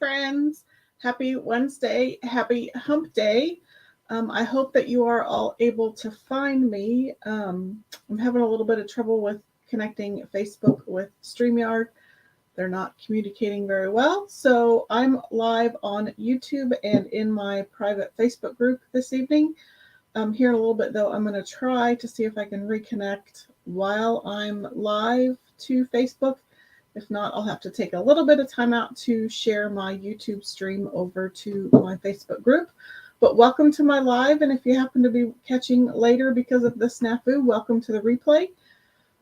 friends. Happy Wednesday. Happy hump day. I hope that you are all able to find me. I'm having a little bit of trouble with connecting Facebook with StreamYard. They're not communicating very well. So I'm live on YouTube and in my private Facebook group this evening. Here in a little bit, though, I'm going to try to see if I can reconnect while I'm live to Facebook. If not, I'll have to take a little bit of time out to share my YouTube stream over to my Facebook group. But welcome to my live, and if you happen to be catching later because of the snafu, welcome to the replay.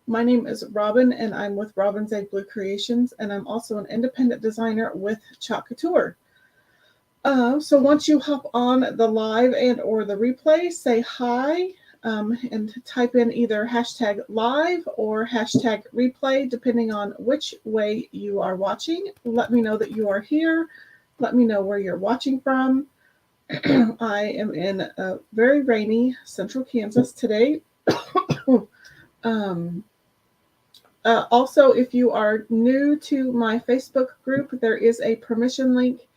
My name is Robin, and I'm with Robin's Egg Blue Creations, and I'm also an independent designer with Couture. So once you hop on the live and or the replay, say hi. And type in either hashtag live or hashtag replay, depending on which way you are watching. Let me know that you are here. Let me know where you're watching from. I am in a very rainy central Kansas today. Also, if you are new to my Facebook group, there is a permission link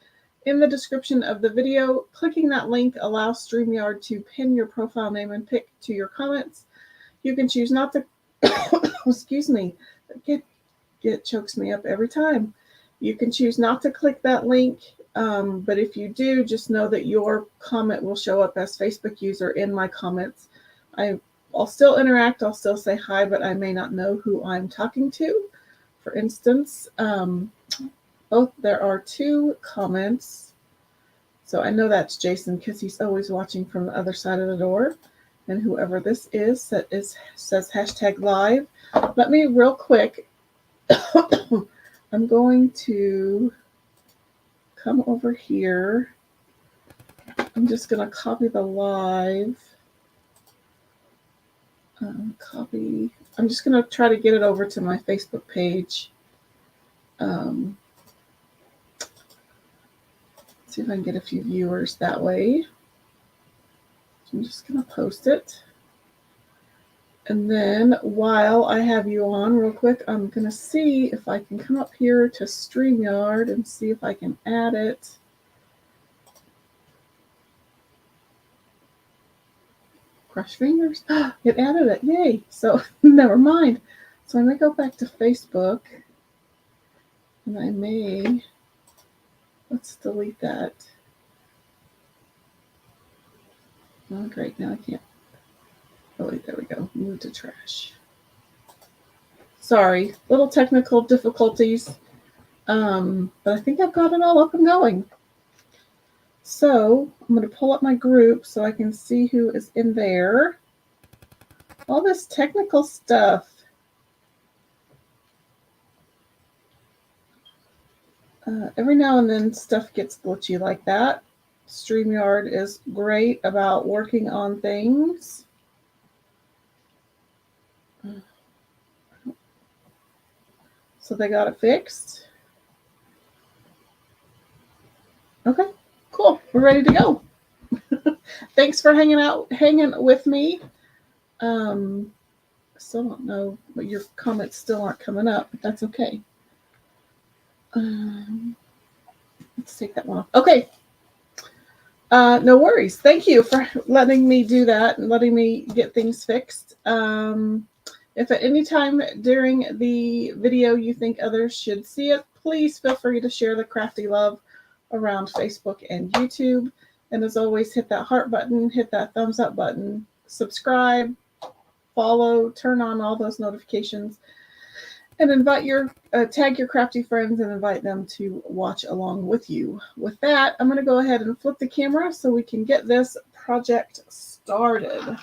in the description of the video. Clicking that link allows StreamYard to pin your profile name and pick to your comments. You can choose not to, excuse me, it chokes me up every time. You can choose not to click that link, but if you do, just know that your comment will show up as Facebook user in my comments. I'll still interact, I'll still say hi, but I may not know who I'm talking to. For instance, there are two comments. So I know that's Jason because he's always watching from the other side of the door. And whoever this is says hashtag live. Let me real quick. I'm going to come over here. I'm just going to copy the live. Copy. I'm just going to try to get it over to my Facebook page. See if I can get a few viewers that way. I'm just going to post it. And then while I have you on real quick, I'm going to see if I can come up here to StreamYard and see if I can add it. Crush fingers. It added it. Yay. So never mind. So I may go back to Facebook and I may... Let's delete that. Oh, great. Now I can't. Oh, wait, there we go. Move to trash. Sorry. Little technical difficulties. But I think I've got it all up and going. So I'm going to pull up my group so I can see who is in there. All this technical stuff. Every now and then stuff gets glitchy like that. StreamYard is great about working on things. So they got it fixed. Okay, cool. We're ready to go. Thanks for hanging with me. I still don't know, but your comments still aren't coming up, but that's okay. Let's take that one off. Okay. No worries. Thank you for letting me do that and letting me get things fixed. If at any time during the video you think others should see it, please feel free to share the crafty love around Facebook and YouTube. And as always, hit that heart button, hit that thumbs up button, subscribe, follow, turn on all those notifications, and tag your crafty friends and invite them to watch along with you. With that, I'm going to go ahead and flip the camera so we can get this project started.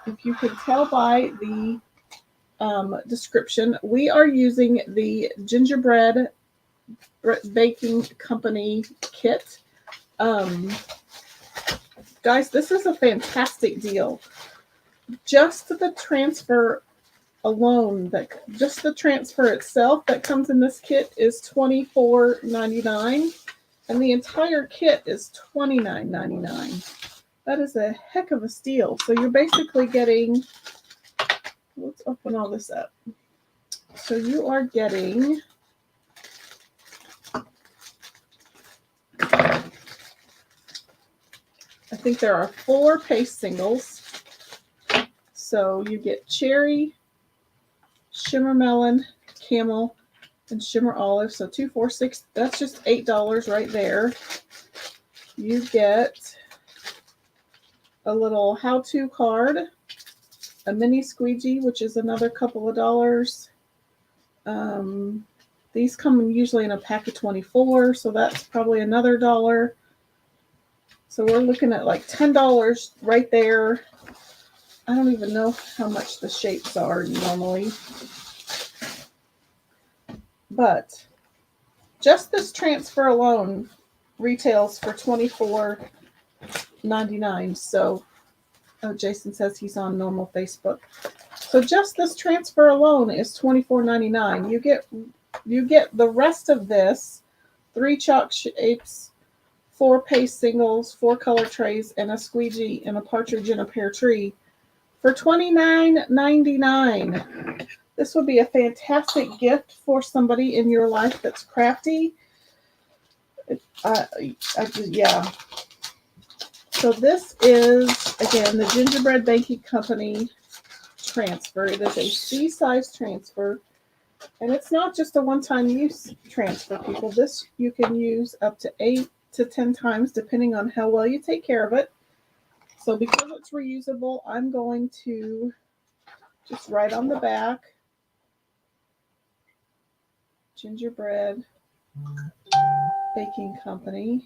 If you could tell by the description, we are using the Gingerbread Baking Company kit. Guys, this is a fantastic deal. Just the transfer alone, just the transfer itself that comes in this kit is $24.99, and the entire kit is $29.99. That is a heck of a steal. So you're basically getting, let's open all this up. So you are getting I think there are 4 paste singles. So you get cherry, shimmer melon, camel, and shimmer olive. So 2, 4, 6. That's just $8 right there. You get a little how-to card, a mini squeegee, which is another couple of dollars. These come usually in a pack of 24, so that's probably another $1. So we're looking at like $10 right there. I don't even know how much the shapes are normally. But just this transfer alone retails for $24.99. So, oh, Jason says he's on normal Facebook. So just this transfer alone is $24.99. You get the rest of this, 3 chalk shapes, 4 paste singles, 4 color trays, and a squeegee and a partridge in a pear tree for $29.99. This would be a fantastic gift for somebody in your life that's crafty. Yeah. So this is, again, the Gingerbread Baking Company transfer. It is a C-size transfer. And it's not just a one-time use transfer, people. This you can use up to 8 to 10 times, depending on how well you take care of it. So because it's reusable, I'm going to just write on the back, Gingerbread Baking Company.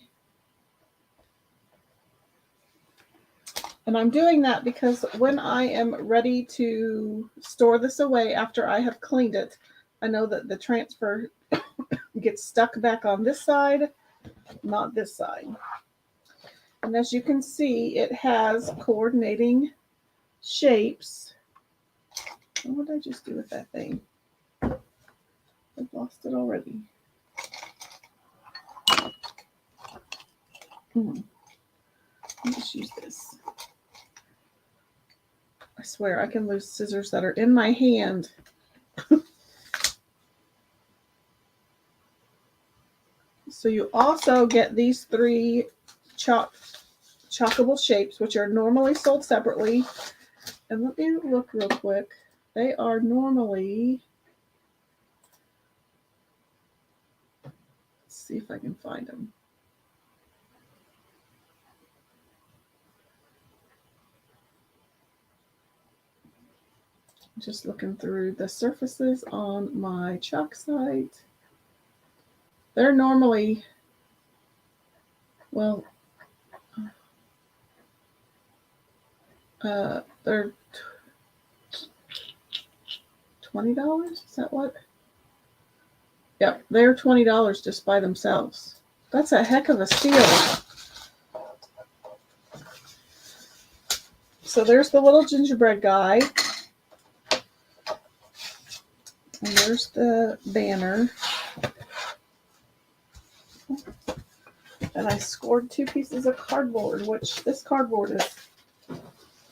And I'm doing that because when I am ready to store this away after I have cleaned it, I know that the transfer gets stuck back on this side, not this side. And as you can see, it has coordinating shapes. What did I just do with that thing? I've lost it already. Let me just use this. I swear I can lose scissors that are in my hand. So you also get these 3 chalkable shapes, which are normally sold separately. And let me look real quick. They are normally, let's see if I can find them. Just looking through the surfaces on my chalk site. They're normally, well, they're $20. Is that what? Yep, they're $20 just by themselves. That's a heck of a steal. So there's the little gingerbread guy. And there's the banner. And I scored 2 pieces of cardboard, which this cardboard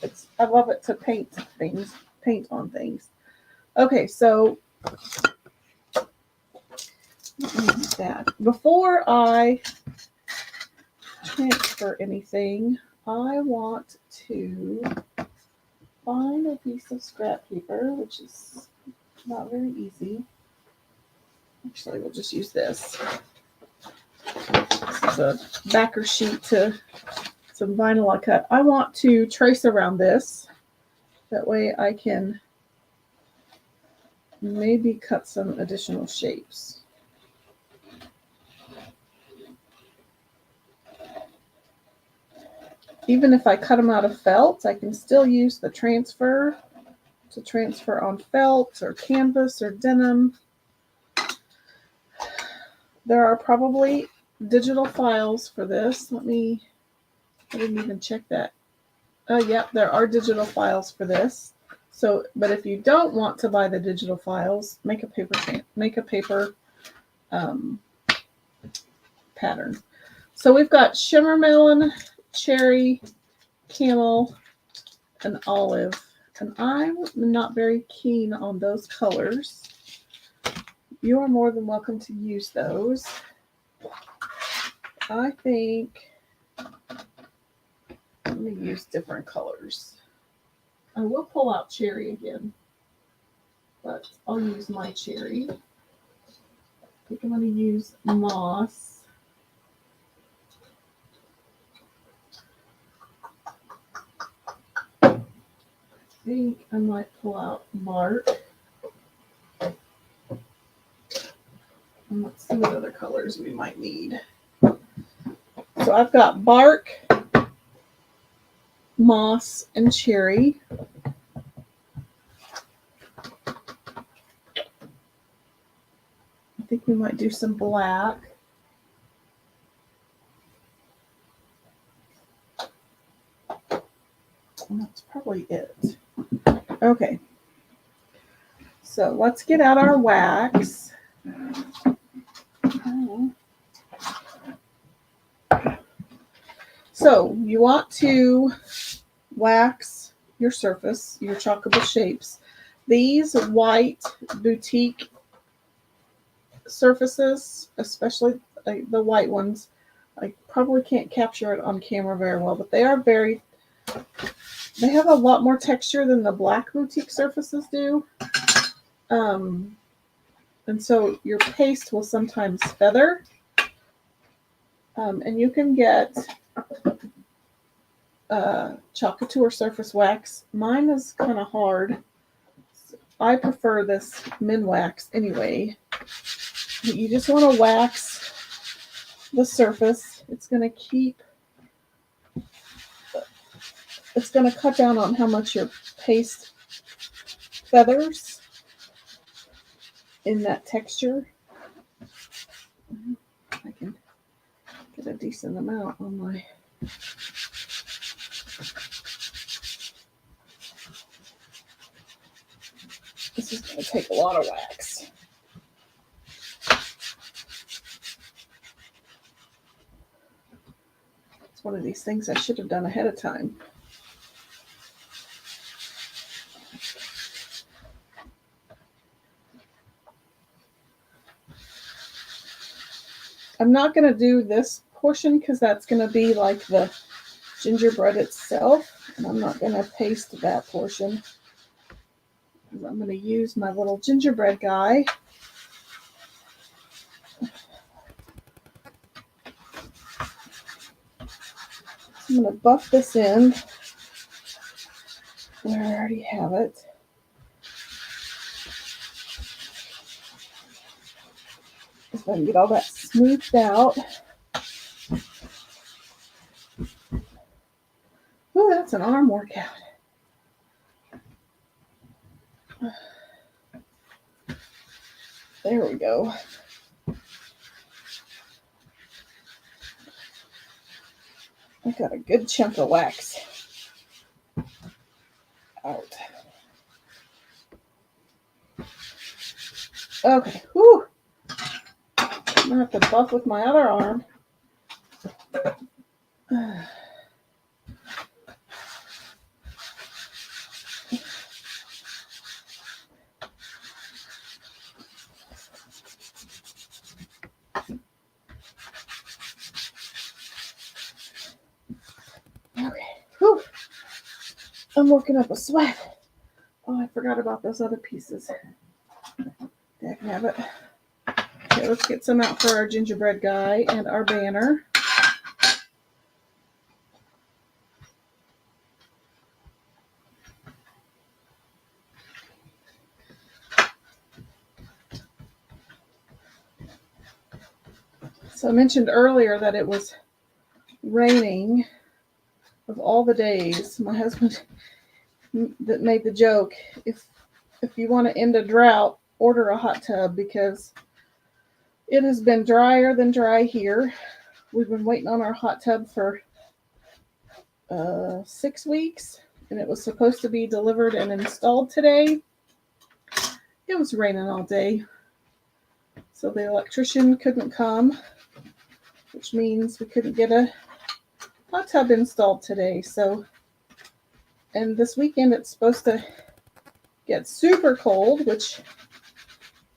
is, I love it to paint on things. Okay, so that before I transfer anything, I want to find a piece of scrap paper, which is not very easy. Actually, we'll just use this. This is a backer sheet to some vinyl I cut. I want to trace around this. That way I can maybe cut some additional shapes. Even if I cut them out of felt, I can still use the transfer to transfer on felt or canvas or denim. There are probably digital files for this. I didn't even check that. Oh, yeah, there are digital files for this. So, but if you don't want to buy the digital files, make a paper pattern. So we've got shimmer melon, cherry, camel, and olive. And I'm not very keen on those colors. You are more than welcome to use those. I think I'm going to use different colors. I will pull out cherry again, but I'll use my cherry. I think I'm going to use moss. I think I might pull out bark. And let's see what other colors we might need. So I've got bark, moss, and cherry. I think we might do some black. And that's probably it. Okay. So let's get out our wax. So you want to wax your surface, your chalkable shapes. These white boutique surfaces, especially the white ones, I probably can't capture it on camera very well, but they have a lot more texture than the black boutique surfaces do. And so your paste will sometimes feather. And you can get Couture surface wax. Mine is kind of hard. I prefer this Min Wax anyway. You just want to wax the surface. It's going to cut down on how much your paste feathers in that texture. I can get a decent amount on my... This is going to take a lot of wax. It's one of these things I should have done ahead of time. I'm not going to do this portion because that's going to be like the gingerbread itself. And I'm not going to paste that portion. I'm going to use my little gingerbread guy. I'm going to buff this in where I already have it. Just going to get all that smoothed out. Oh, that's an arm workout. There we go. I got a good chunk of wax out. Okay, whew. I'm gonna have to buff with my other arm. Okay, whew. I'm working up a sweat. Oh, I forgot about those other pieces. Dagnabbit. Okay, let's get some out for our gingerbread guy and our banner. So I mentioned earlier that it was raining of all the days. My husband that made the joke, if you want to end a drought, order a hot tub because it has been drier than dry here. We've been waiting on our hot tub for 6 weeks, and it was supposed to be delivered and installed today. It was raining all day, so the electrician couldn't come, which means we couldn't get a hot tub installed today. So, and this weekend it's supposed to get super cold, which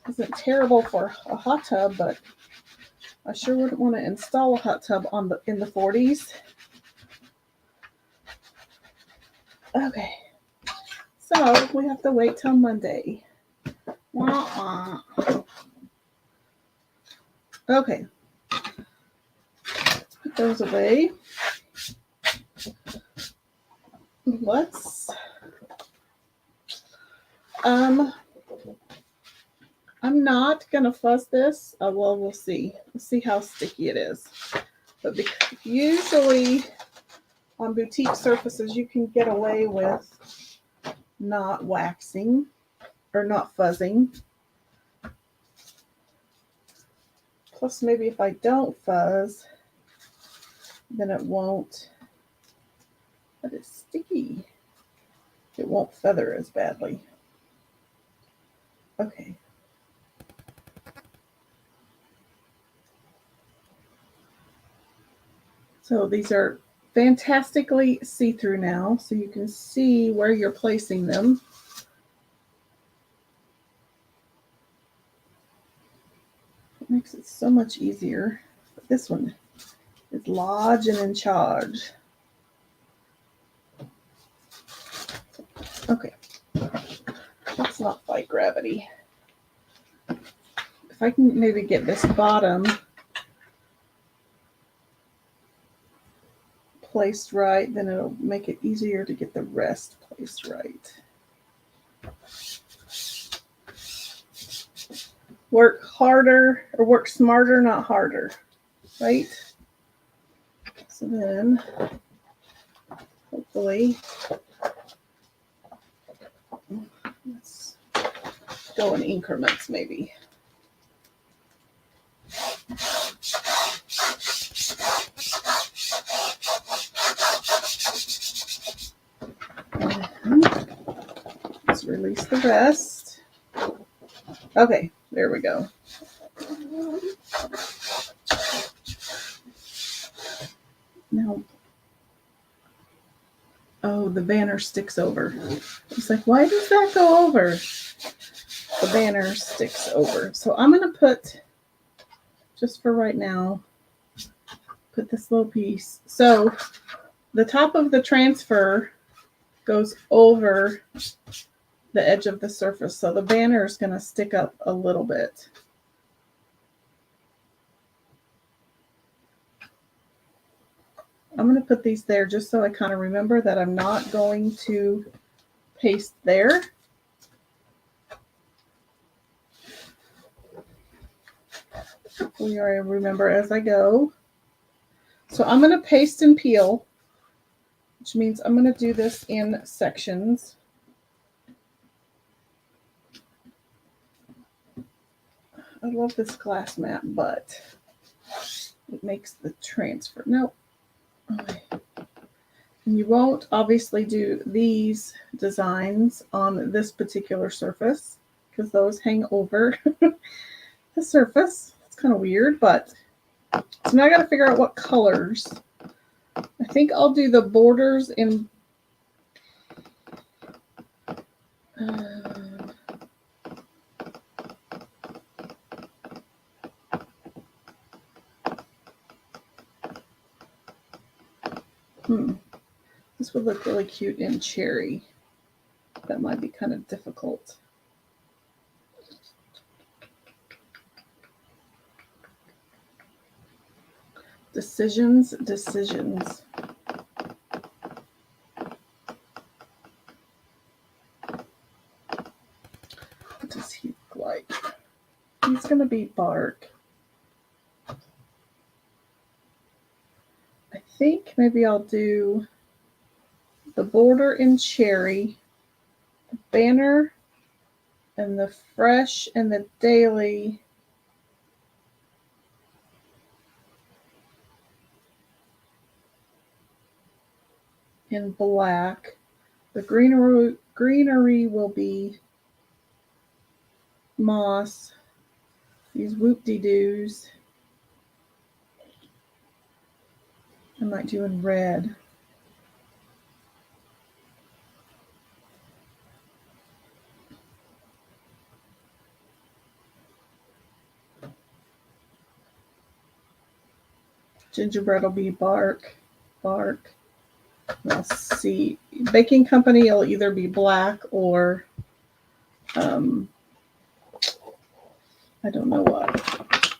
isn't terrible for a hot tub, but I sure wouldn't want to install a hot tub in the 40s. Okay. So we have to wait till Monday. Wah, wah. Okay. Put those away. Let's I'm not gonna fuzz this. Well, we'll see. We'll see how sticky it is. But usually on boutique surfaces, you can get away with not waxing or not fuzzing. Plus, maybe if I don't fuzz, then it won't. But it's sticky. It won't feather as badly. Okay. So these are fantastically see-through now, so you can see where you're placing them. It makes it so much easier. But this one is large and in charge. Okay. Let's not fight gravity. If I can maybe get this bottom placed right, then it'll make it easier to get the rest placed right. Work harder or work smarter, not harder, right? So then, hopefully, let's go in increments maybe. Let's release the rest. Okay, there we go. Now, oh, the banner sticks over. It's like, why does that go over? The banner sticks over. So I'm going to put, just for right now, put this little piece. So the top of the transfer goes over the edge of the surface. So the banner is going to stick up a little bit. I'm going to put these there just so I kind of remember that I'm not going to paste there. Hopefully I remember as I go. So I'm going to paste and peel, which means I'm going to do this in sections. I love this glass mat, but it makes the transfer. Nope. Okay. And you won't obviously do these designs on this particular surface because those hang over the surface. It's kind of weird, but so now I got to figure out what colors. I think I'll do the borders in this would look really cute in cherry. That might be kind of difficult. Decisions. What does he look like? He's going to be bark. I think maybe I'll do the border in cherry, the banner, and the fresh and the daily in black. The greenery will be moss. These whoop-de-doos I might do in red. Gingerbread will be bark. I'll see baking company will either be black or I don't know what.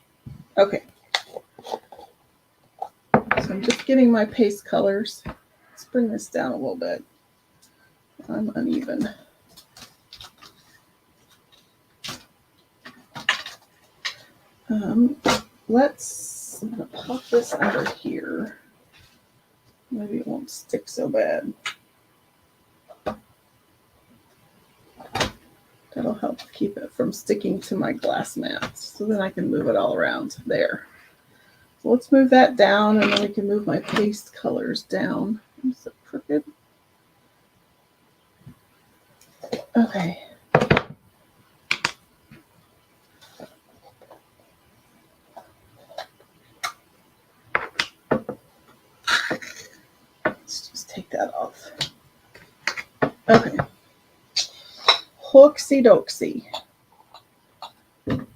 Okay. So I'm just getting my paste colors. Let's bring this down a little bit. I'm uneven. I'm gonna pop this under here. Maybe it won't stick so bad. That'll help keep it from sticking to my glass mats. So then I can move it all around there. So let's move that down, and then we can move my paste colors down. Is it crooked? Okay. Let's just take that off. Okay. Hooksy doksy.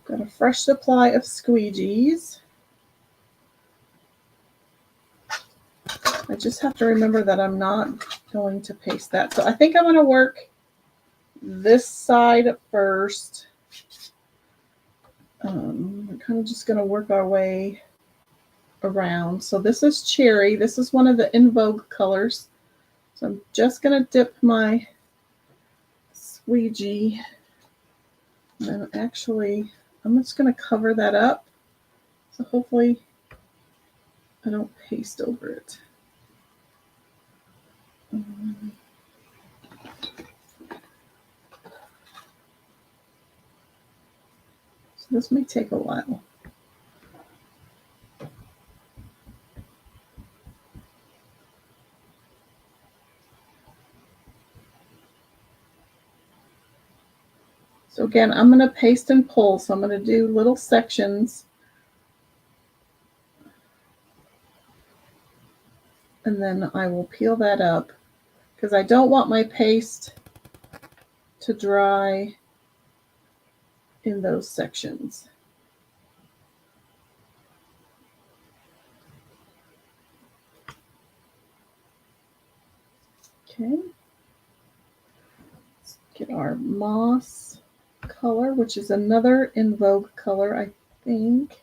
Got a fresh supply of squeegees. I just have to remember that I'm not going to paste that. So I think I'm going to work this side first. We're kind of just going to work our way around. So this is cherry. This is one of the in vogue colors. So I'm just going to dip my squeegee. And actually, I'm just going to cover that up. So hopefully I don't paste over it. So this may take a while. So again, I'm going to paste and pull. So I'm going to do little sections. And then I will peel that up because I don't want my paste to dry in those sections. Okay. Let's get our moss color, which is another in vogue color, I think.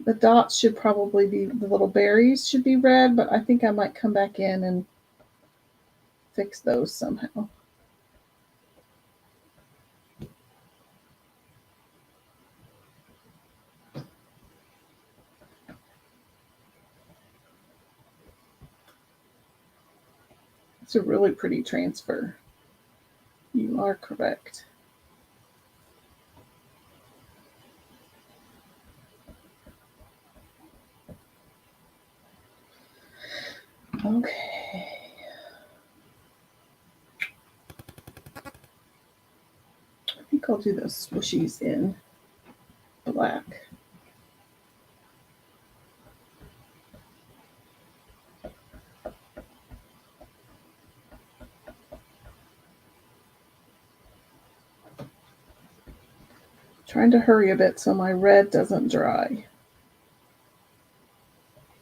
The dots should probably be, the little berries should be red, but I think I might come back in and fix those somehow. It's a really pretty transfer. You are correct. Okay. I think I'll do those swooshies in black. Trying to hurry a bit so my red doesn't dry.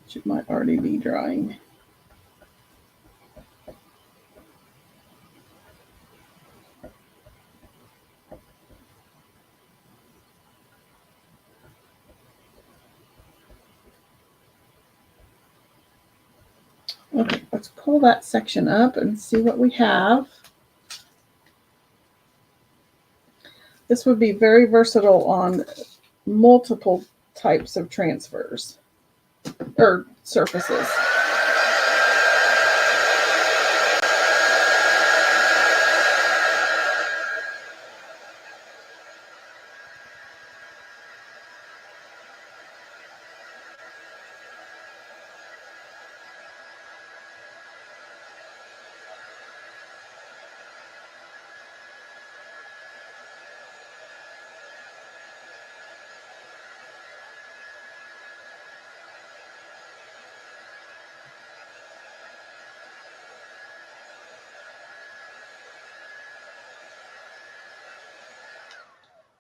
Which it might already be drying. Okay, let's pull that section up and see what we have. This would be very versatile on multiple types of transfers or surfaces.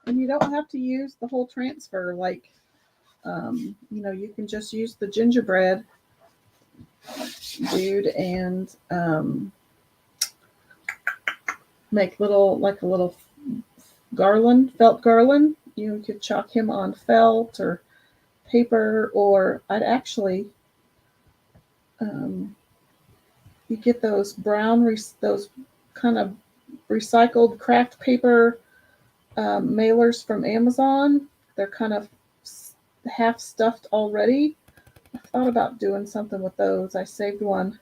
And you don't have to use the whole transfer. Like You can just use the gingerbread dude and make a little garland, felt garland. You could chalk him on felt or paper, or I'd actually, you get those those kind of recycled craft paper mailers from Amazon. They're kind of half stuffed already. I thought about doing something with those. I saved one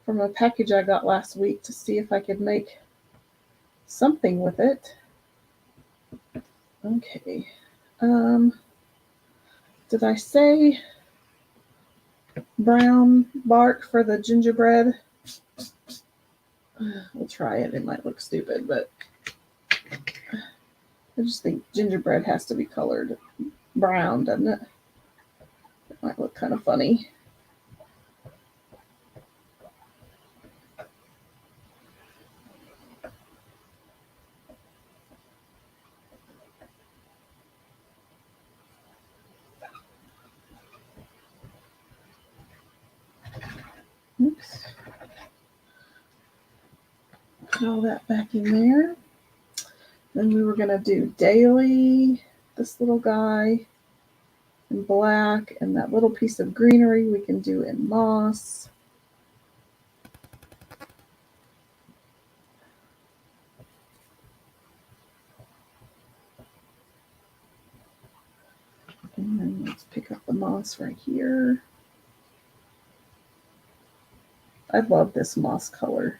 from a package I got last week to see if I could make something with it. Okay. Did I say brown bark for the gingerbread? We'll try it. It might look stupid, but I just think gingerbread has to be colored brown, doesn't it? It might look kind of funny. Oops. Put all that back in there. Then we were going to do daily, this little guy in black, and that little piece of greenery we can do in moss. And then let's pick up the moss right here. I love this moss color.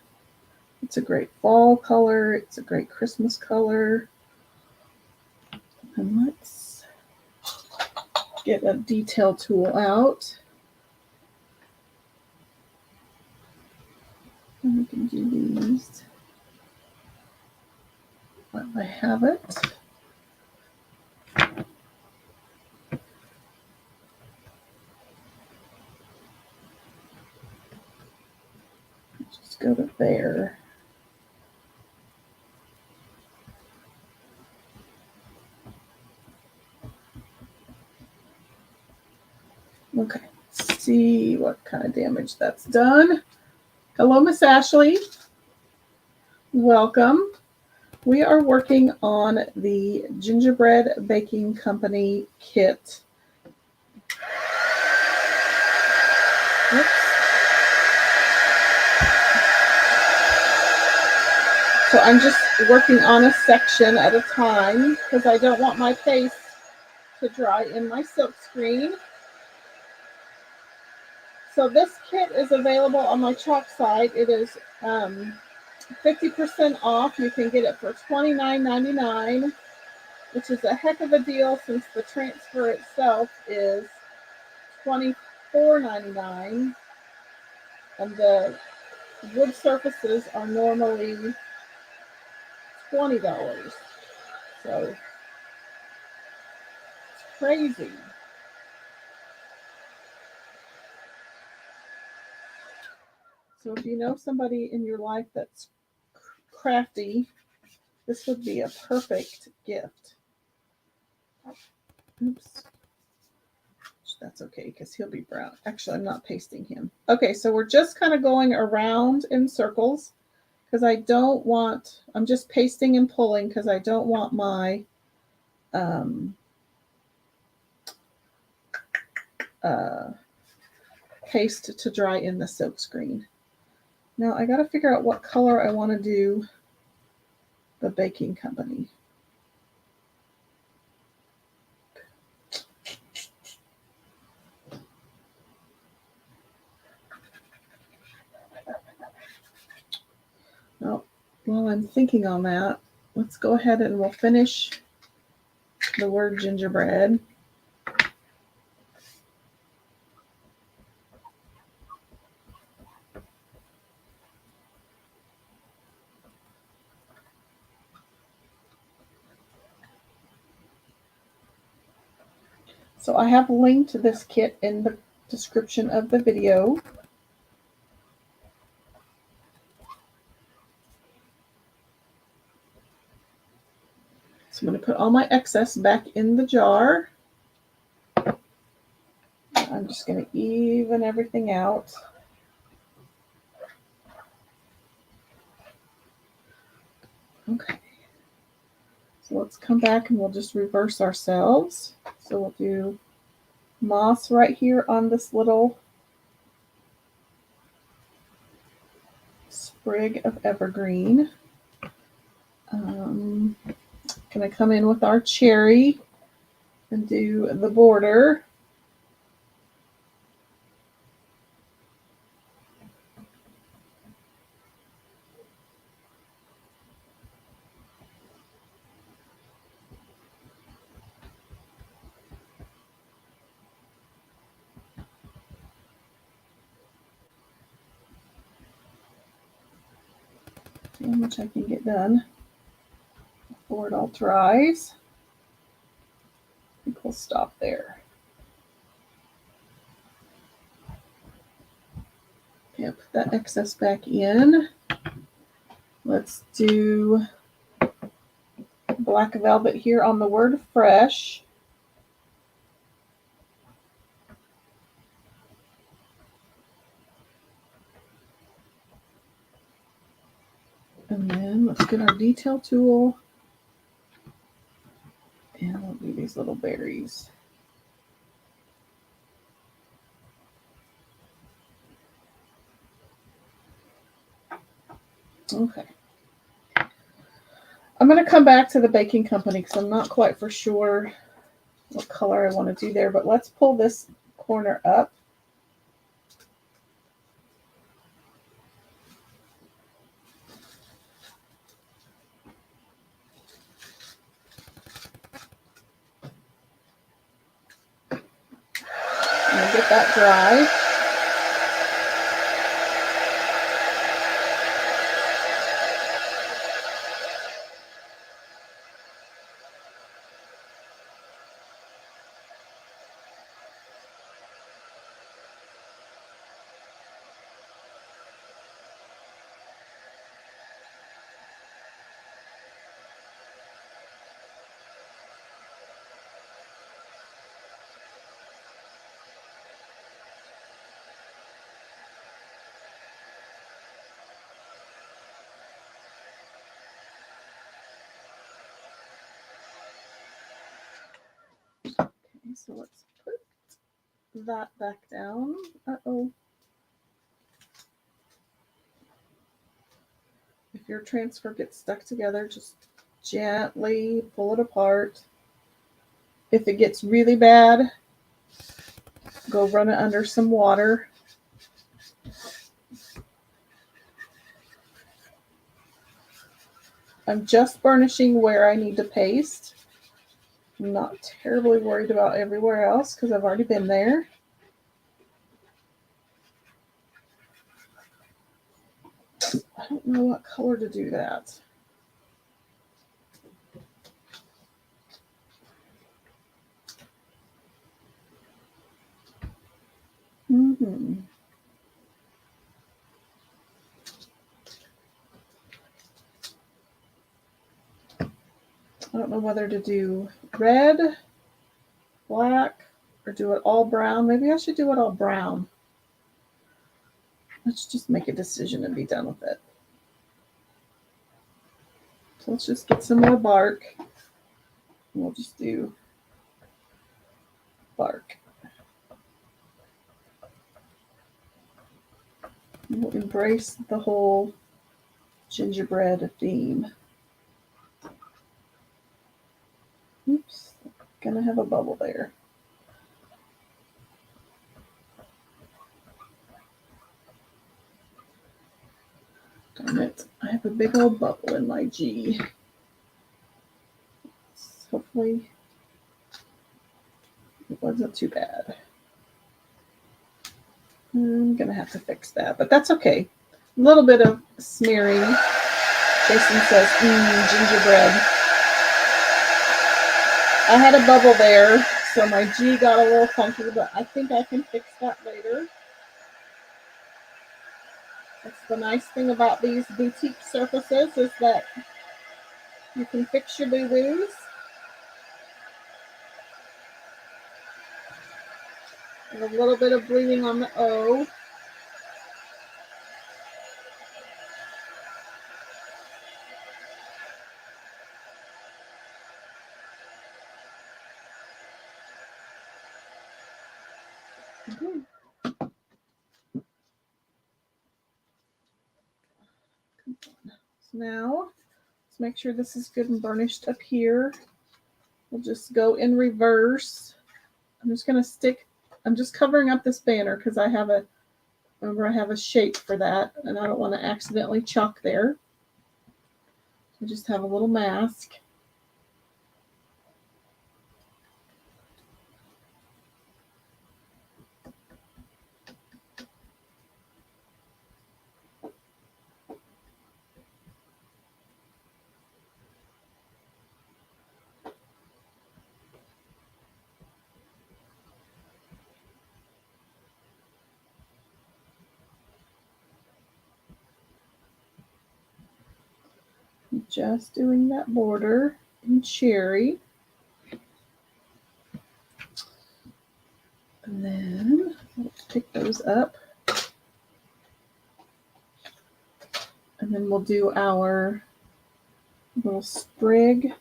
It's a great fall color. It's a great Christmas color. And let's get a detail tool out. And we can do these while I have it. Just go to there. Okay, let's see what kind of damage that's done. Hello, Miss Ashley. Welcome. We are working on the Gingerbread Baking Company kit. Oops. So I'm just working on a section at a time because I don't want my paste to dry in my silk screen. So this kit is available on my chalk site. It is 50% off. You can get it for $29.99, which is a heck of a deal since the transfer itself is $24.99, and the wood surfaces are normally $20. So it's crazy. So if you know somebody in your life that's crafty, this would be a perfect gift. Oops. That's okay because he'll be brown. Actually, I'm not pasting him. Okay, so we're just kind of going around in circles because I don't want, I'm just pasting and pulling because I don't want my paste to dry in the silk screen. Now I got to figure out what color I want to do the baking company. Well, while I'm thinking on that, let's go ahead and we'll finish the word gingerbread. So I have linked this kit in the description of the video. So I'm going to put all my excess back in the jar. I'm just going to even everything out. Okay. So let's come back and we'll just reverse ourselves. So we'll do moss right here on this little sprig of evergreen. Gonna come in with our cherry and do the border. See how much I can get done before it all dries. I think we'll stop there. Okay, put that excess back in. Let's do black velvet here on the word fresh. And then let's get our detail tool. And we'll do these little berries. Okay. I'm going to come back to the baking company because I'm not quite for sure what color I want to do there. But let's pull this corner up. And get that dry. So let's put that back down. Uh-oh. If your transfer gets stuck together, just gently pull it apart. If it gets really bad, go run it under some water. I'm just burnishing where I need to paste. I'm not terribly worried about everywhere else because I've already been there. I don't know what color to do that. I don't know whether to do red, black, or do it all brown. Maybe I should do it all brown. Let's just make a decision and be done with it. So let's just get some more bark. We'll just do bark. We'll embrace the whole gingerbread theme. Oops, gonna have a bubble there. Darn it, I have a big old bubble in my G. Hopefully it wasn't too bad. I'm gonna have to fix that, but that's okay. A little bit of smearing. Jason says, gingerbread. I had a bubble there, so my G got a little funky, but I think I can fix that later. That's the nice thing about these boutique surfaces is that you can fix your boo-boos. A little bit of bleeding on the O. Okay. So now, let's make sure this is good and burnished up here. We'll just go in reverse. I'm just covering up this banner because I have a shape for that and I don't want to accidentally chalk there. I just have a little mask. Just doing that border in cherry. And then let's pick those up. And then we'll do our little sprig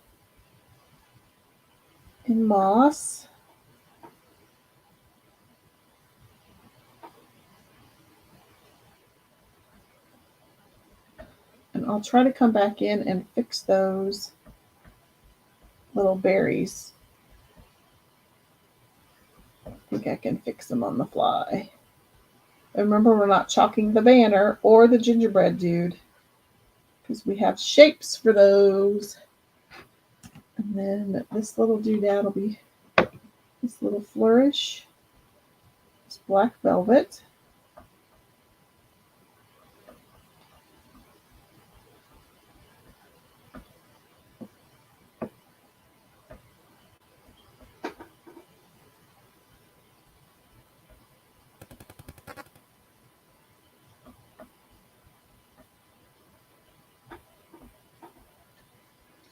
in moss. And I'll try to come back in and fix those little berries. I think I can fix them on the fly. And remember, we're not chalking the banner or the gingerbread dude because we have shapes for those. And then this little doodad will be this little flourish. It's black velvet.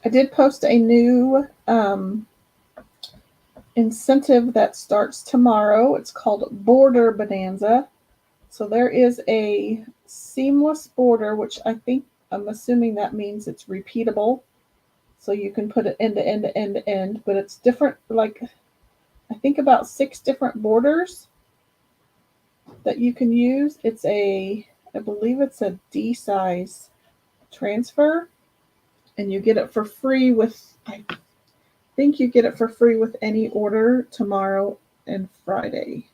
I did post a new incentive that starts tomorrow. It's called Border Bonanza. So there is a seamless border, which I'm assuming that means it's repeatable. So you can put it end to end to end to end, but it's different, like I think about 6 different borders that you can use. I believe it's a D size transfer, and you get it for free I think you get it for free with any order tomorrow and Friday.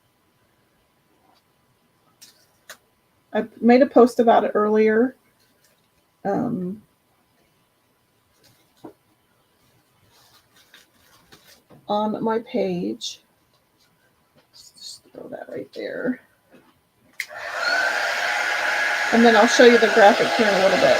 I made a post about it earlier. On my page. Let's just throw that right there. And then I'll show you the graphic here in a little bit.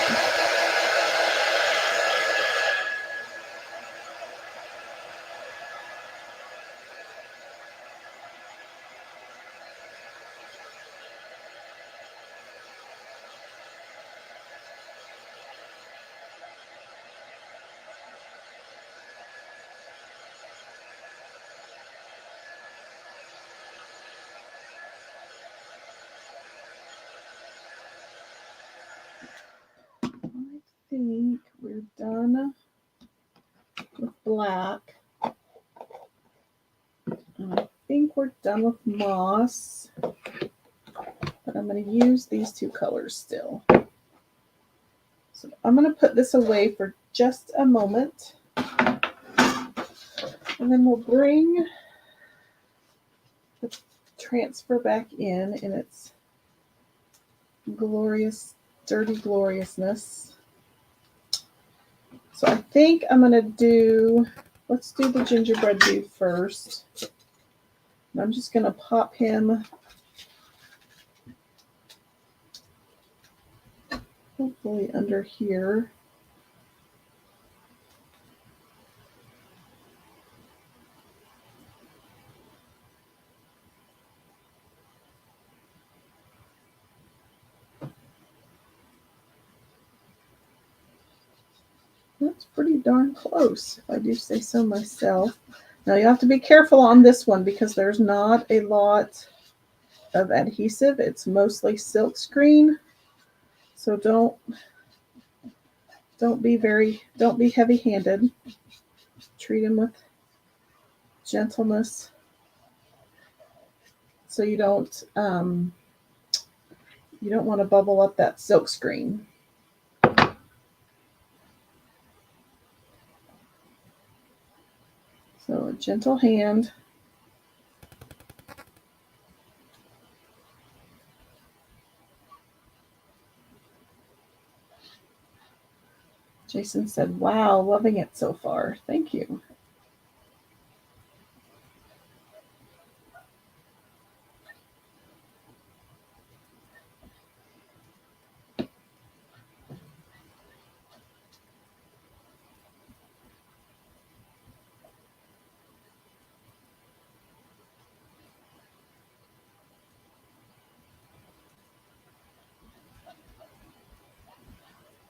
I think we're done with black. And I think we're done with moss. But I'm going to use these 2 colors still. So I'm going to put this away for just a moment. And then we'll bring the transfer back in its glorious, dirty gloriousness. So I think I'm going to let's do the gingerbread dude first. And I'm just going to pop him hopefully under here. That's pretty darn close, if I do say so myself. Now you have to be careful on this one because there's not a lot of adhesive. It's mostly silk screen. So don't be heavy-handed. Treat them with gentleness so you don't want to bubble up that silk screen. So a gentle hand. Jason said, wow, loving it so far. Thank you.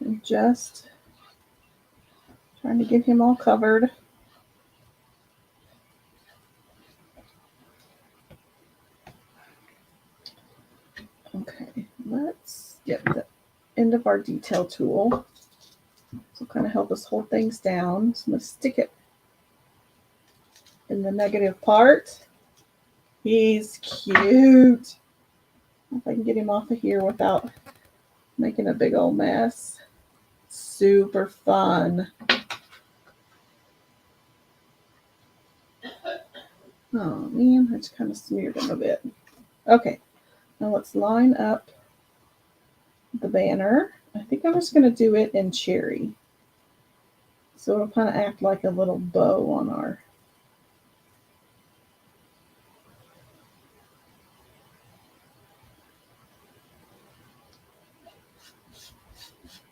I'm just trying to get him all covered. Okay, let's get the end of our detail tool. This will kind of help us hold things down. So I'm going to stick it in the negative part. He's cute. If I can get him off of here without making a big old mess. Super fun. Oh man, I just kind of smeared him a bit. Okay, now let's line up the banner. I think I'm just going to do it in cherry. So it'll kind of act like a little bow on our...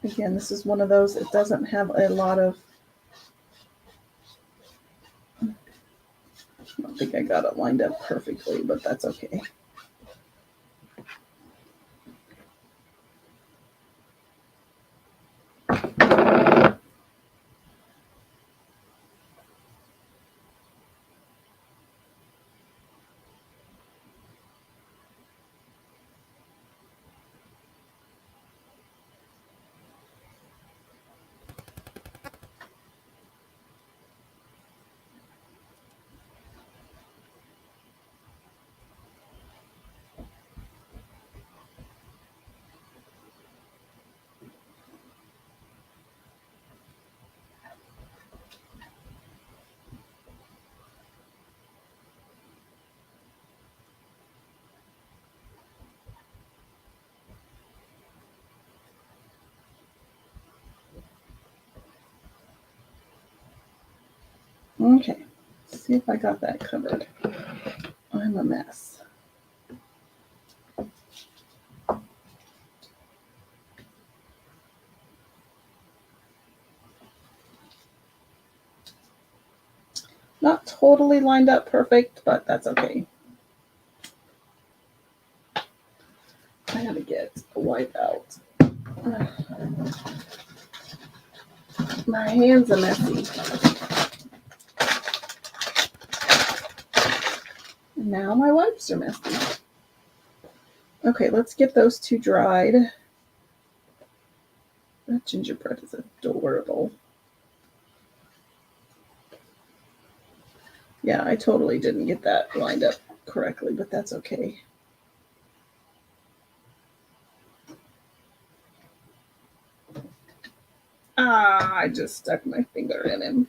Again, this is one of those, it doesn't have a lot of... I don't think I got it lined up perfectly, but that's okay. Okay, let's see if I got that covered. I'm a mess. Not totally lined up perfect, but that's okay. I gotta get a wipe out. My hands are messy. And now my wipes are messy. Okay, let's get those two dried. That gingerbread is adorable. Yeah, I totally didn't get that lined up correctly, but that's okay. I just stuck my finger in him.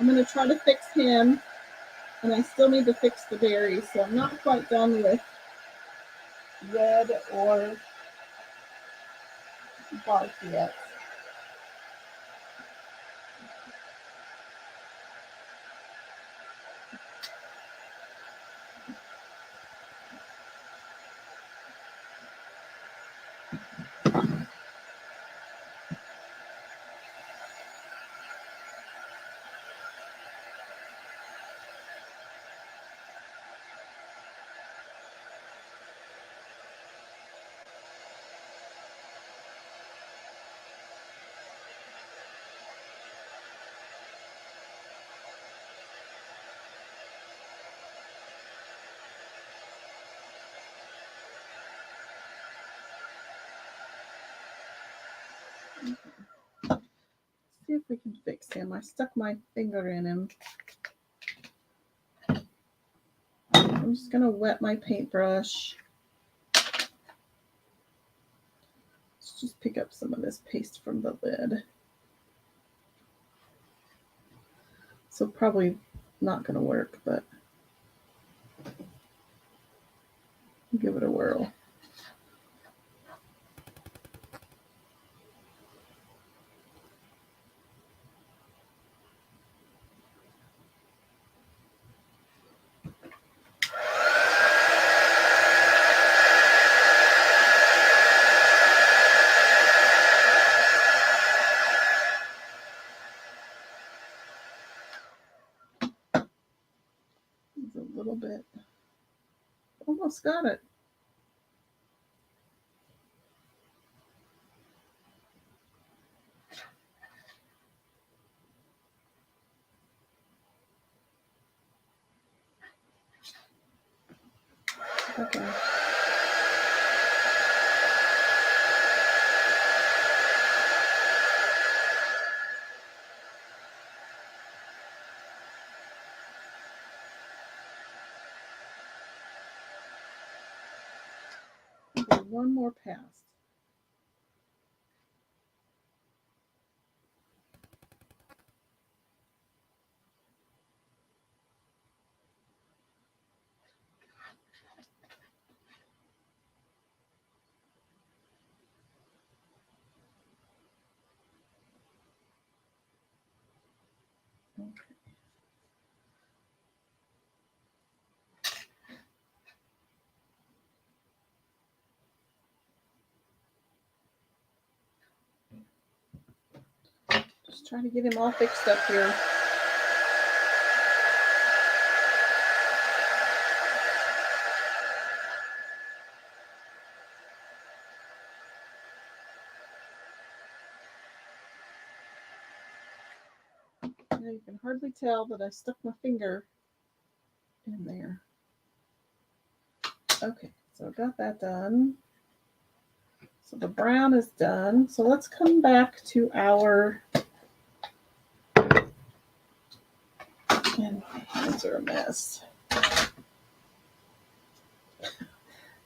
I'm going to try to fix him, and I still need to fix the berries, so I'm not quite done with red or bark yet. if we can fix him. I stuck my finger in him. I'm just going to wet my paintbrush. Let's just pick up some of this paste from the lid. So probably not going to work, but give it a whirl. A little bit. Almost got it. Okay. Okay, one more pass. Okay. Just trying to get him all fixed up here. Now you can hardly tell that I stuck my finger in there. Okay, so I got that done. So the brown is done. So let's come back to our, and my hands are a mess. It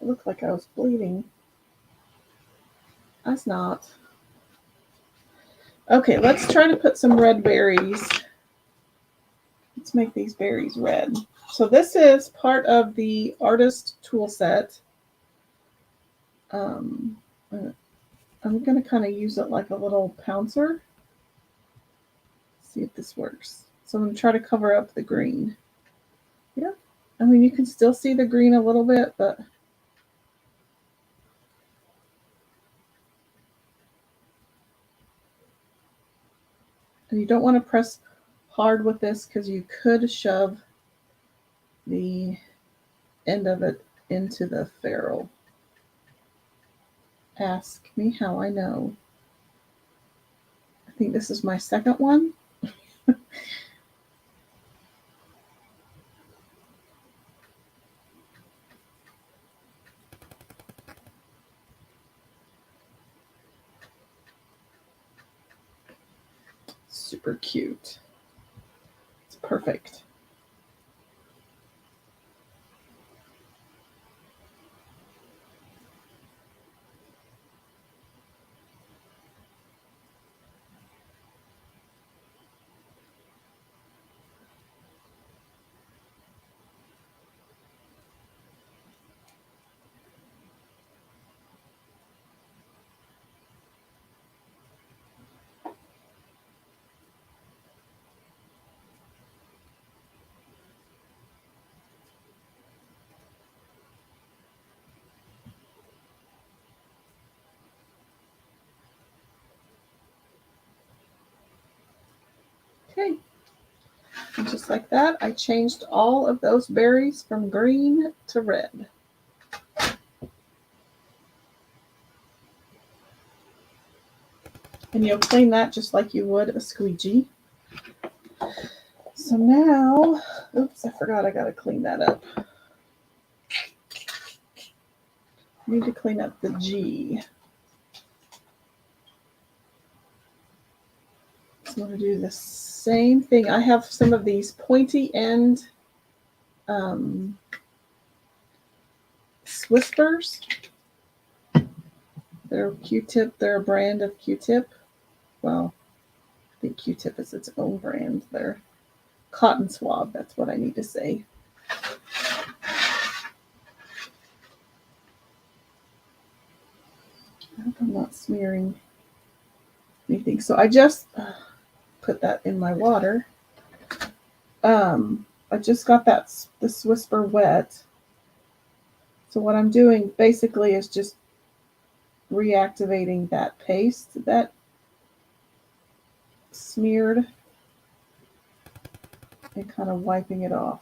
looked like I was bleeding. I was not. Okay, let's try to put some red berries. Let's make these berries red. So this is part of the artist tool set. I'm going to kind of use it like a little pouncer. See if this works. So I'm going to try to cover up the green. Yeah, I mean, you can still see the green a little bit, but and you don't want to press hard with this because you could shove the end of it into the ferrule. Ask me how I know. I think this is my second one. Super cute. It's perfect. Okay. And just like that, I changed all of those berries from green to red. And you'll clean that just like you would a squeegee. So now, oops, I forgot I got to clean that up. I need to clean up the G. I'm going to do the same thing. I have some of these pointy end Whispers. They're Q-tip. They're a brand of Q-tip. Well, I think Q-tip is its own brand. They're cotton swab. That's what I need to say. I hope I'm not smearing anything. So I just put that in my water. I just got this Whisper wet. So what I'm doing basically is just reactivating that paste that smeared and kind of wiping it off.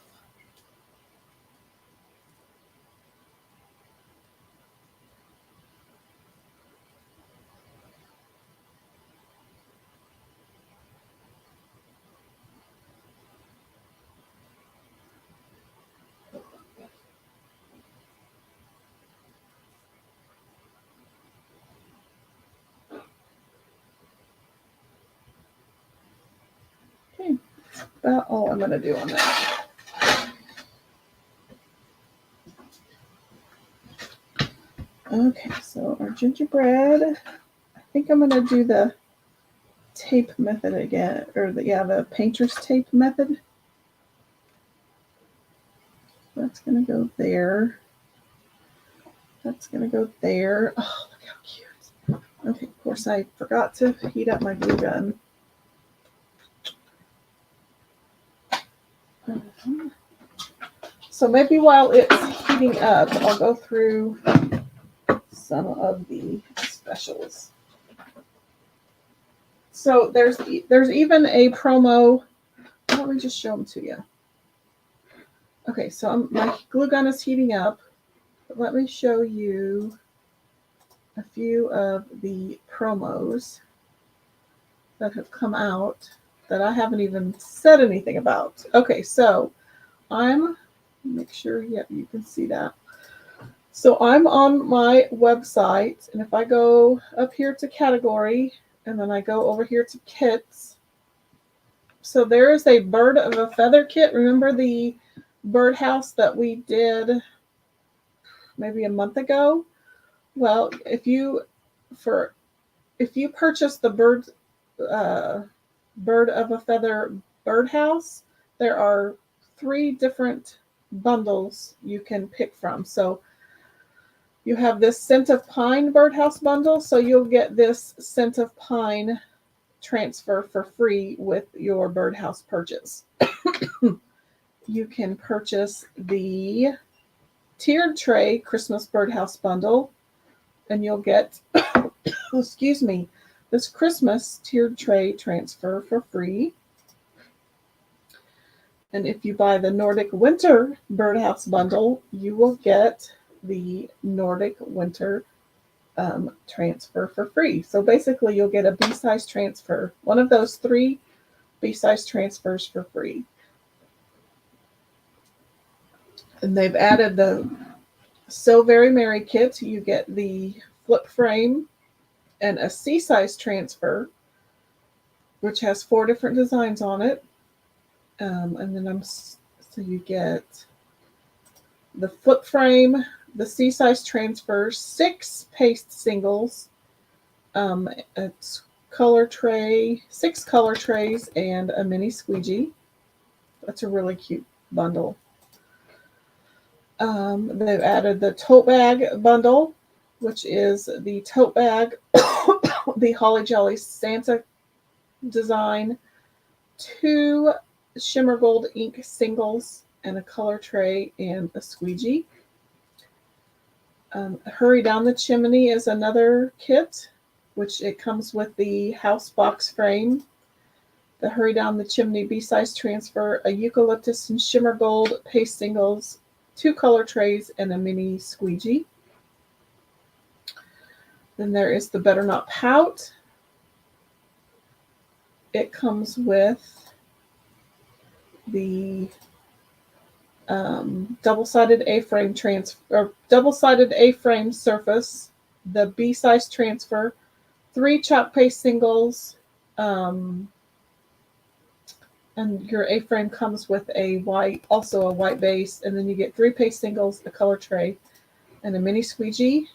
Okay, that's about all I'm going to do on that. Okay, so our gingerbread, I think I'm going to do the tape method again, or the painter's tape method. That's going to go there. That's going to go there. Oh, look how cute. Okay, of course I forgot to heat up my glue gun. So maybe while it's heating up, I'll go through some of the specials. So there's even a promo. Let me just show them to you. Okay, so my glue gun is heating up. But let me show you a few of the promos that have come out that I haven't even said anything about. Okay, so make sure, yep, you can see that. So I'm on my website, and if I go up here to category, and then I go over here to kits, so there is a bird of a feather kit. Remember the birdhouse that we did maybe a month ago? Well, if you purchase the bird of a feather birdhouse, there are 3 different bundles you can pick from. So you have this Scent of Pine birdhouse bundle, so you'll get this Scent of Pine transfer for free with your birdhouse purchase. You can purchase the Tiered Tray Christmas birdhouse bundle, and you'll get excuse me, this Christmas tiered tray transfer for free. And if you buy the Nordic Winter birdhouse bundle, you will get the Nordic Winter transfer for free. So basically you'll get a B-size transfer, one of those 3 B-size transfers for free. And they've added the So Very Merry kit. You get the flip frame and a C-size transfer, which has 4 different designs on it. And then so you get the flip frame, the C-size transfer, 6 paste singles, it's color tray, 6 color trays, and a mini squeegee. That's a really cute bundle. They've added the tote bag bundle, which is the tote bag, the Holly Jolly Santa design, 2 Shimmer Gold ink singles, and a color tray and a squeegee. Hurry Down the Chimney is another kit, which it comes with the house box frame, the Hurry Down the Chimney B-size transfer, a eucalyptus and shimmer gold paste singles, 2 color trays, and a mini squeegee. Then there is the Better Not Pout. It comes with the double-sided A-frame double-sided A-frame surface, the B-size transfer, 3 chalk paste singles, And your A-frame comes with also a white base, and then you get 3 paste singles, a color tray, and a mini squeegee.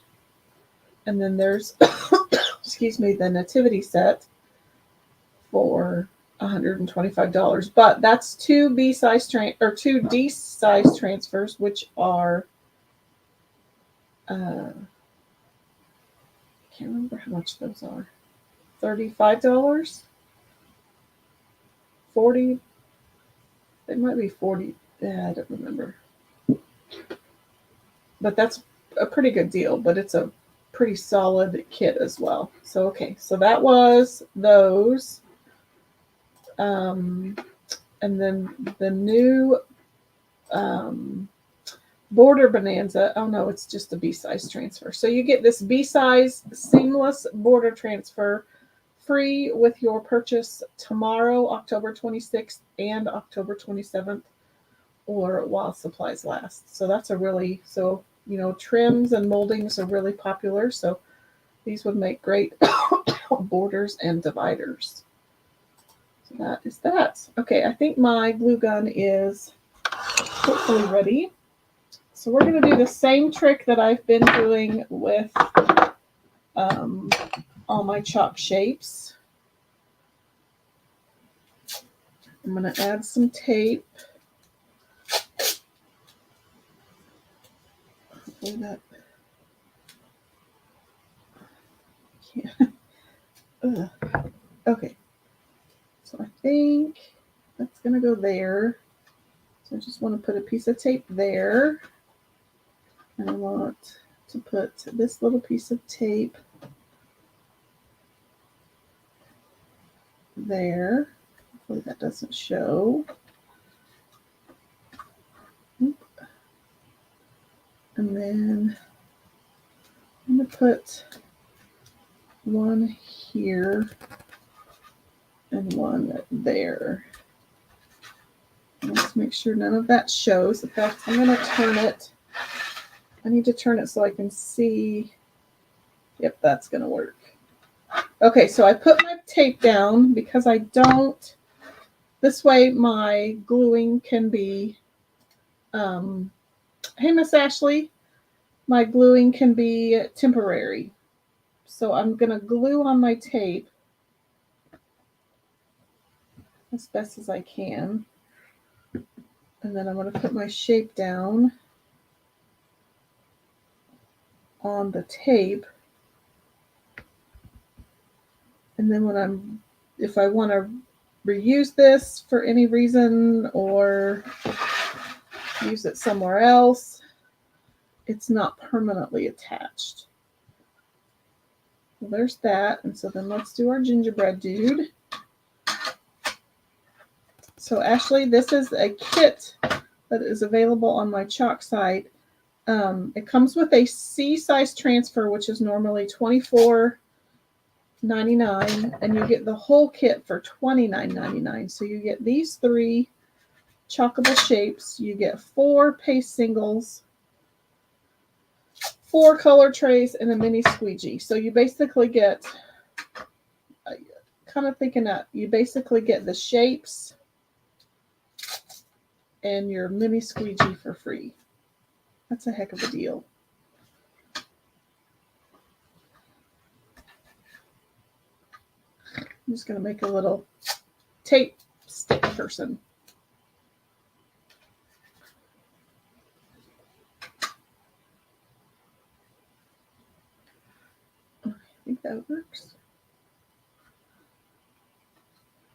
And then there's, excuse me, the nativity set for $125. But that's 2 B size or 2 D size transfers, which are I can't remember how much those are. $35, 40. They might be 40. Yeah, I don't remember. But that's a pretty good deal. But it's a pretty solid kit as well. So okay, so that was those. And then the new border bonanza. Oh no, it's just a B size transfer. So you get this B size seamless border transfer free with your purchase tomorrow, October 26th and October 27th, or while supplies last. So that's trims and moldings are really popular. So these would make great borders and dividers. So that is that. Okay, I think my glue gun is hopefully ready. So we're going to do the same trick that I've been doing with all my chalk shapes. I'm going to add some tape. Hopefully that. Yeah. Okay. So I think that's going to go there. So I just want to put a piece of tape there. And I want to put this little piece of tape there. Hopefully that doesn't show. And then I'm going to put one here and one there. Let's make sure none of that shows. In fact, I'm going to turn it. I need to turn it so I can see. Yep, that's going to work. Okay, so I put my tape down because I don't. This way my gluing can be. Hey, Miss Ashley, my gluing can be temporary. So I'm going to glue on my tape as best as I can. And then I'm going to put my shape down on the tape. And then if I want to reuse this for any reason or use it somewhere else, it's not permanently attached. Well, there's that. And so then let's do our gingerbread dude. So Ashley, this is a kit that is available on my chalk site. It comes with a C size transfer, which is normally $24.99, and you get the whole kit for $29.99. So you get these 3 chalkable shapes. You get 4 paste singles, 4 color trays, and a mini squeegee. So you basically get, kind of thinking that you basically get the shapes and your mini squeegee for free. That's a heck of a deal. I'm just going to make a little tape stick person. I think that works.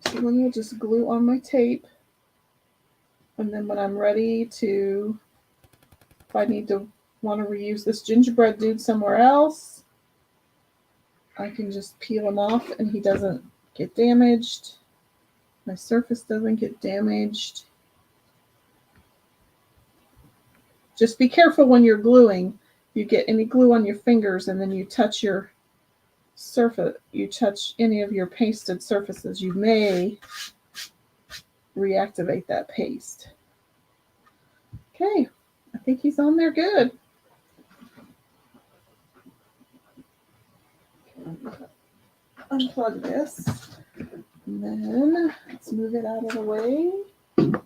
So then we'll just glue on my tape. And then when I'm ready to, if I want to reuse this gingerbread dude somewhere else, I can just peel him off and he doesn't get damaged. My surface doesn't get damaged. Just be careful when you're gluing. You get any glue on your fingers and then you touch your surface, you touch any of your pasted surfaces, you may reactivate that paste. Okay, I think he's on there good. Unplug this. And then let's Let's move it out of the way. And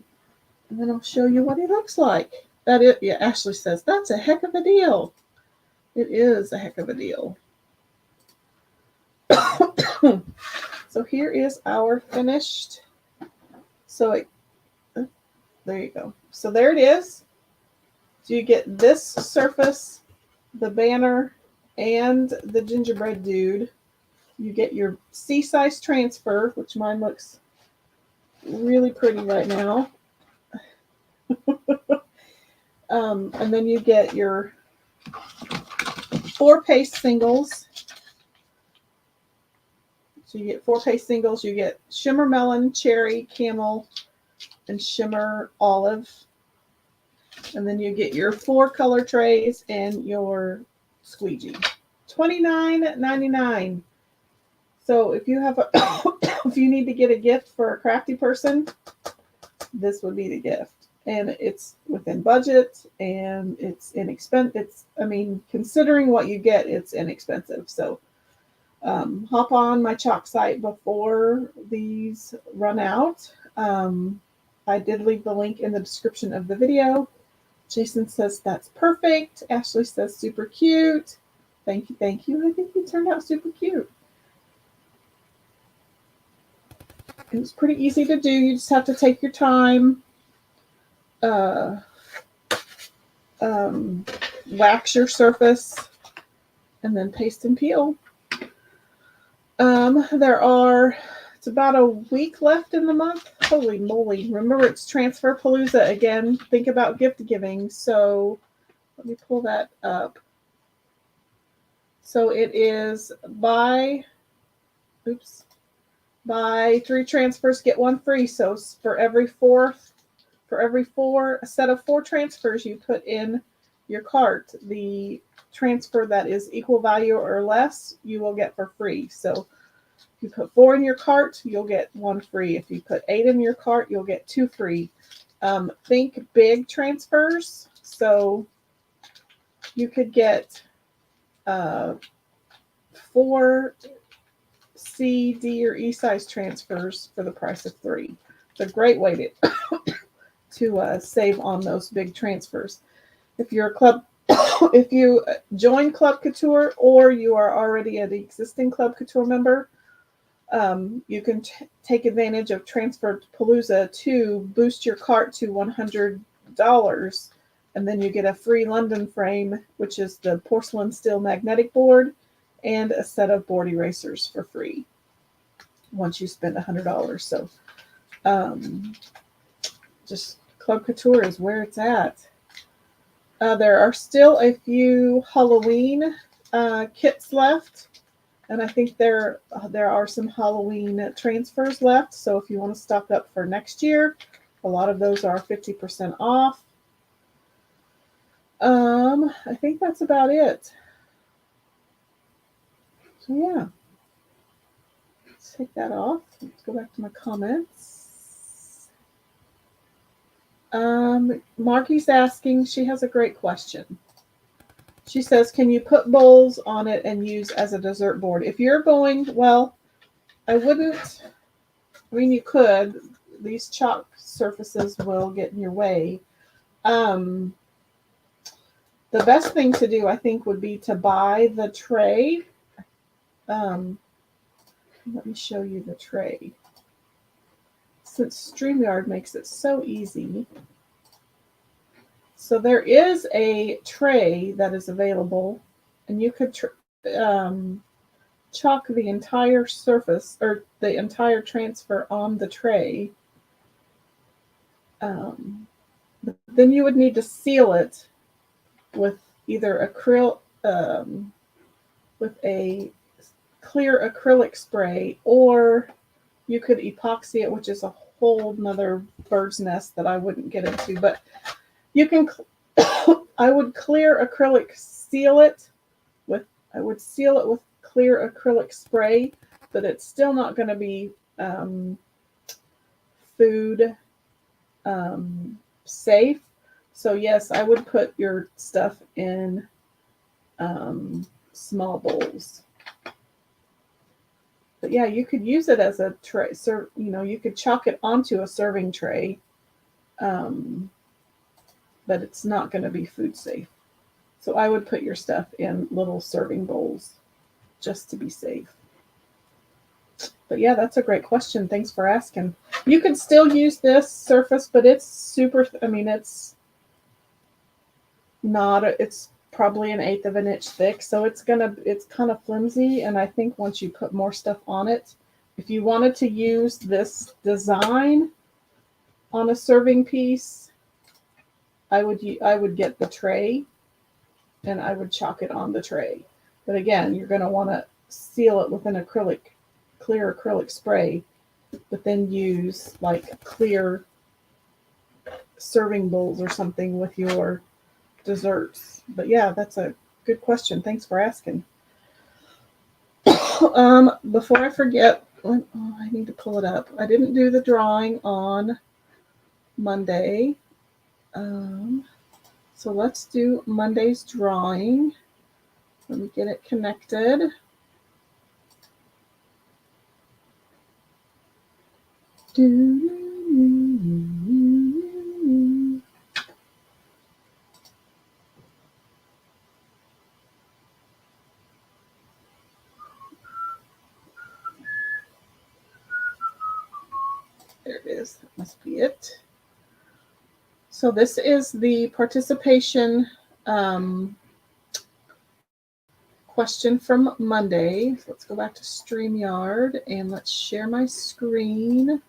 then I'll show you what he looks like. Yeah, Ashley says, that's a heck of a deal. It is a heck of a deal. So here is our finished. So there you go. So there it is. So you get this surface, the banner, and the gingerbread dude. You get your C-size transfer, which mine looks really pretty right now. And then you get your 4 paste singles. So you get 4 paste singles. You get Shimmer Melon, Cherry, Camel, and Shimmer Olive. And then you get your 4 color trays and your squeegee. $29.99. So if you have if you need to get a gift for a crafty person, this would be the gift. And it's within budget, and it's inexpensive. Considering what you get, it's inexpensive. So hop on my Chalk site before these run out. I did leave the link in the description of the video. Jason says that's perfect. Ashley says super cute. Thank you, thank you. I think you turned out super cute. It was pretty easy to do. You just have to take your time. Wax your surface and then paste and peel. It's about a week left in the month. Holy moly. Remember, it's Transfer Palooza again. Think about gift giving. So let me pull that up. So it is buy 3 transfers, get 1 free. So for every 4 a set of 4 transfers you put in your cart, the transfer that is equal value or less, you will get for free. So if you put 4 in your cart, you'll get 1 free. If you put 8 in your cart, you'll get 2 free. Think big transfers. So you could get 4 C, D, or E size transfers for the price of 3. It's a great way to save on those big transfers. If you're a club, if you join Club Couture or you are already an existing Club Couture member, you can take advantage of Transfer Palooza to boost your cart to $100, and then you get a free London frame, which is the porcelain steel magnetic board, and a set of board erasers for free once you spend $100. So just Club Couture is where it's at. There are still a few Halloween kits left, and I think there are some Halloween transfers left. So if you want to stock up for next year, a lot of those are 50% off. I think that's about it. So yeah, let's take that off. Let's go back to my comments. Marky's asking, she has a great question. She says, can you put bowls on it and use as a dessert board? If you're going, well, I wouldn't. I mean, you could. These chalk surfaces will get in your way. The best thing to do, I think, would be to buy the tray. Let me show you the tray. Since StreamYard makes it so easy. So there is a tray that is available, and you could chalk the entire surface or the entire transfer on the tray. Then you would need to seal it with either with a clear acrylic spray, or you could epoxy it, which is a whole nother bird's nest that I wouldn't get into. But you can, I would clear acrylic seal it with, I would seal it with clear acrylic spray, but it's still not going to be food safe. So yes, I would put your stuff in small bowls. But yeah, you could use it as a tray. You could chalk it onto a serving tray, but it's not going to be food safe. So I would put your stuff in little serving bowls just to be safe. But yeah, that's a great question. Thanks for asking. You could still use this surface, but it's super, it's not, it's probably 1/8 of an inch thick. So it's kind of flimsy. And I think once you put more stuff on it, if you wanted to use this design on a serving piece, I would get the tray and I would chalk it on the tray. But again, you're going to want to seal it with an clear acrylic spray, but then use like clear serving bowls or something with your desserts. But yeah, that's a good question. Thanks for asking. Before I forget, I need to pull it up. I didn't do the drawing on Monday. So let's do Monday's drawing. Let me get it connected. There it is. That must be it. So this is the participation question from Monday. So let's go back to StreamYard and let's share my screen.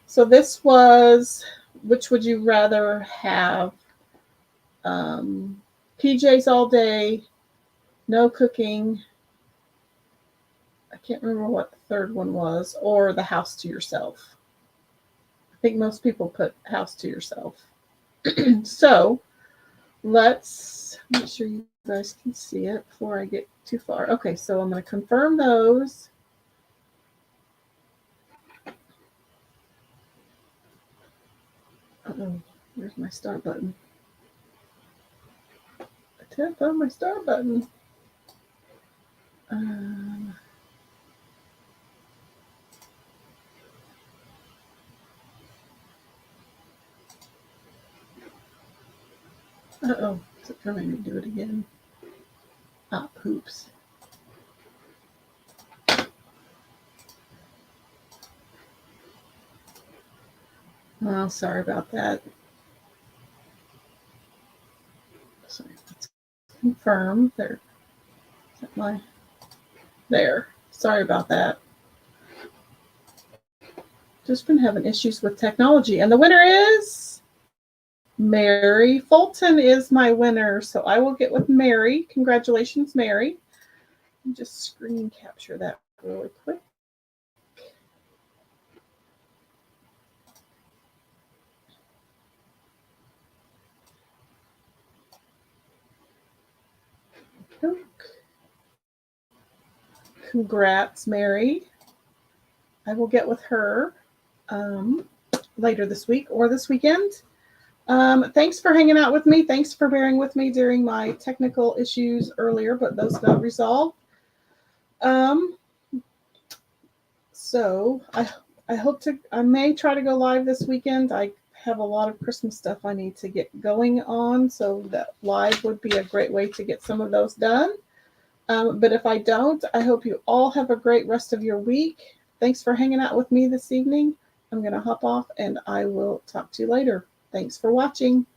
So this was, which would you rather have? PJs all day, no cooking. I can't remember what the third one was, or the house to yourself. I think most people put house to yourself. So let's make sure you guys can see it before I get too far. Okay, so I'm going to confirm those. Uh-oh, where's my start button? I tapped on my start button. Uh-oh, is it telling me to do it again? Ah, poops. Oh, sorry about that. Sorry, let's confirm. There. Is that my... There. Sorry about that. Just been having issues with technology. And the winner is... Mary Fulton is my winner. So I will get with Mary. Congratulations, Mary. Just screen capture that really quick. Congrats, Mary. I will get with her later this week or this weekend. Thanks for hanging out with me. Thanks for bearing with me during my technical issues earlier, but those got resolved. So I may try to go live this weekend. I have a lot of Christmas stuff I need to get going on, so that live would be a great way to get some of those done. But if I don't, I hope you all have a great rest of your week. Thanks for hanging out with me this evening. I'm going to hop off and I will talk to you later. Thanks for watching.